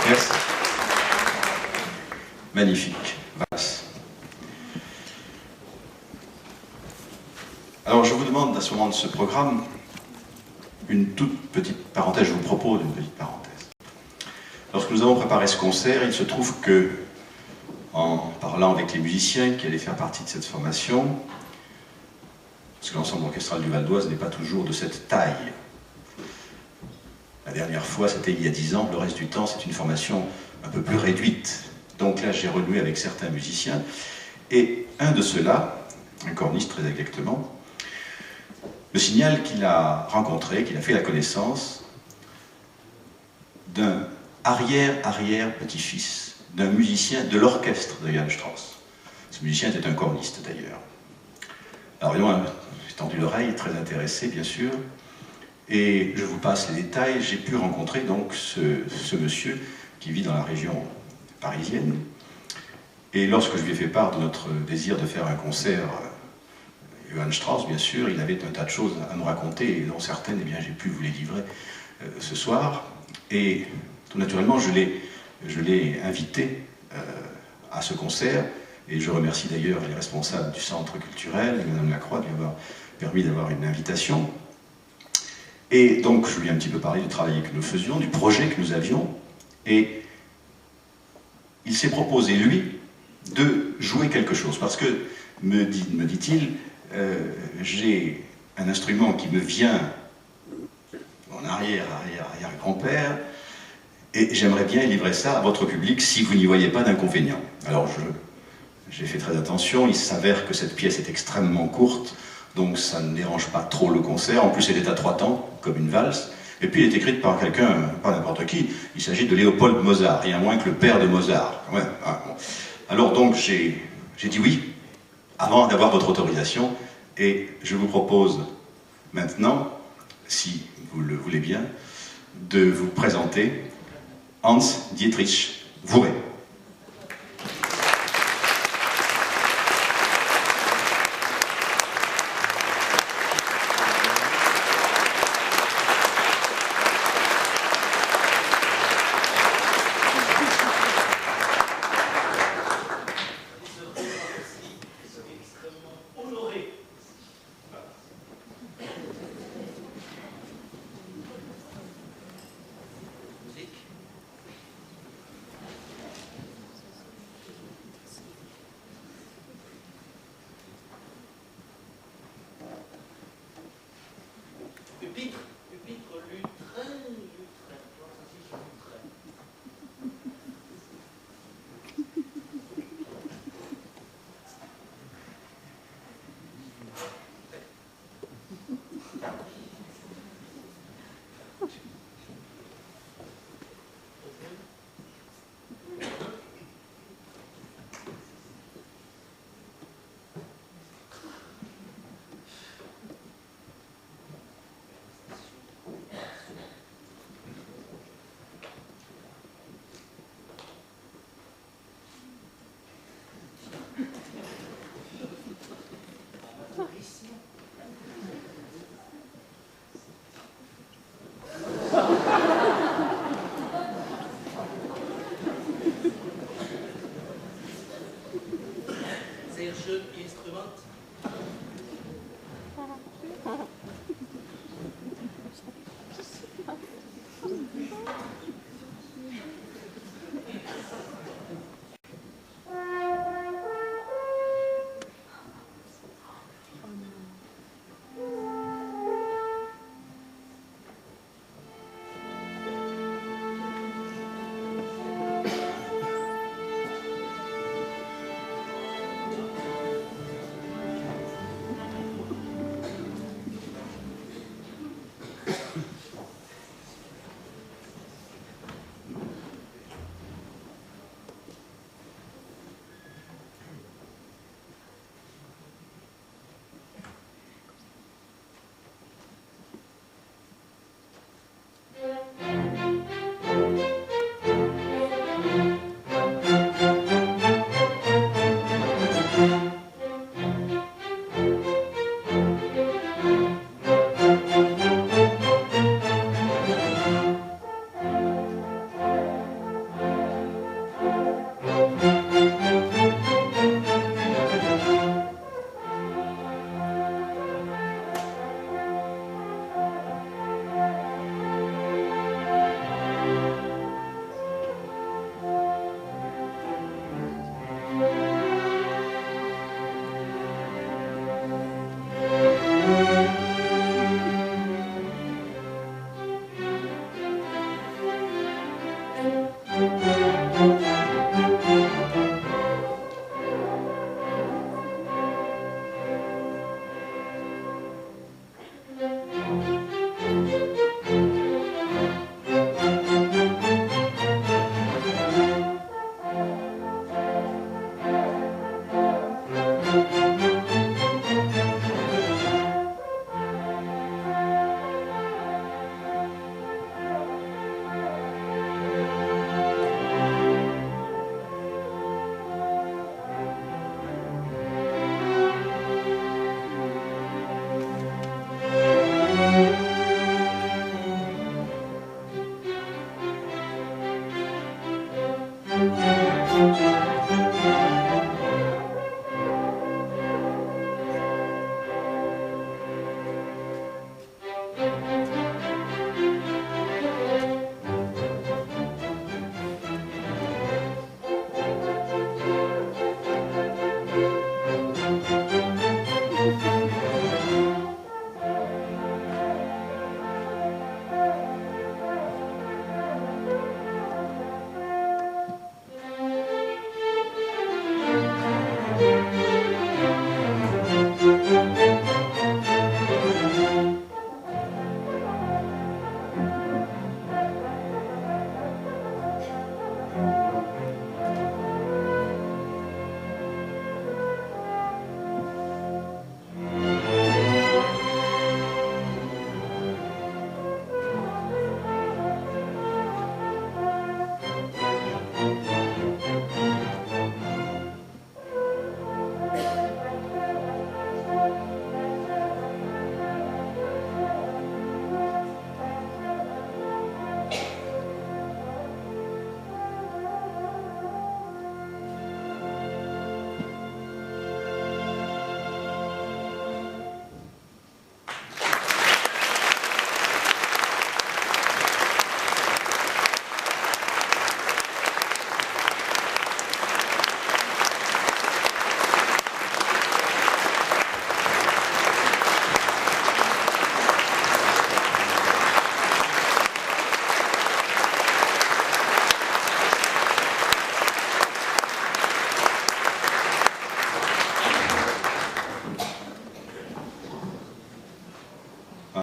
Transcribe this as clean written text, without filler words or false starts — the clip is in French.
Merci. Magnifique. Valse. Alors je vous demande à ce moment de ce programme une toute petite parenthèse, je vous propose une petite parenthèse. Lorsque nous avons préparé ce concert, il se trouve que, en parlant avec les musiciens qui allaient faire partie de cette formation, parce que l'ensemble orchestral du Val d'Oise n'est pas toujours de cette taille. La dernière fois, c'était il y a 10 ans, le reste du temps, c'est une formation un peu plus réduite. Donc là, j'ai renoué avec certains musiciens, et un de ceux-là, un corniste très exactement, me signale qu'il a rencontré, qu'il a fait la connaissance d'un arrière-arrière-petit-fils d'un musicien de l'orchestre de Johann Strauss. Ce musicien était un corniste d'ailleurs. Alors ils ont tendu l'oreille, très intéressé bien sûr, et je vous passe les détails. J'ai pu rencontrer donc ce monsieur qui vit dans la région parisienne, et lorsque je lui ai fait part de notre désir de faire un concert Johann Strauss, bien sûr, il avait un tas de choses à me raconter, et dont certaines, eh bien, j'ai pu vous les livrer ce soir. Et tout naturellement, je l'ai invité à ce concert, et je remercie d'ailleurs les responsables du centre culturel, Madame Lacroix, de lui avoir permis d'avoir une invitation. Et donc, je lui ai un petit peu parlé du travail que nous faisions, du projet que nous avions, et il s'est proposé, lui, de jouer quelque chose, parce que, me dit-il, j'ai un instrument qui me vient mon arrière-arrière-arrière-grand-père, et j'aimerais bien livrer ça à votre public si vous n'y voyez pas d'inconvénient. Alors j'ai fait très attention, il s'avère que cette pièce est extrêmement courte, donc ça ne dérange pas trop le concert. En plus elle est à 3 temps, comme une valse, et puis elle est écrite par quelqu'un, pas n'importe qui, il s'agit de Léopold Mozart, rien moins que le père de Mozart. Ouais, ah, bon. Alors donc j'ai dit oui, avant d'avoir votre autorisation, et je vous propose maintenant, si vous le voulez bien, de vous présenter Hans Dietrich Vouré.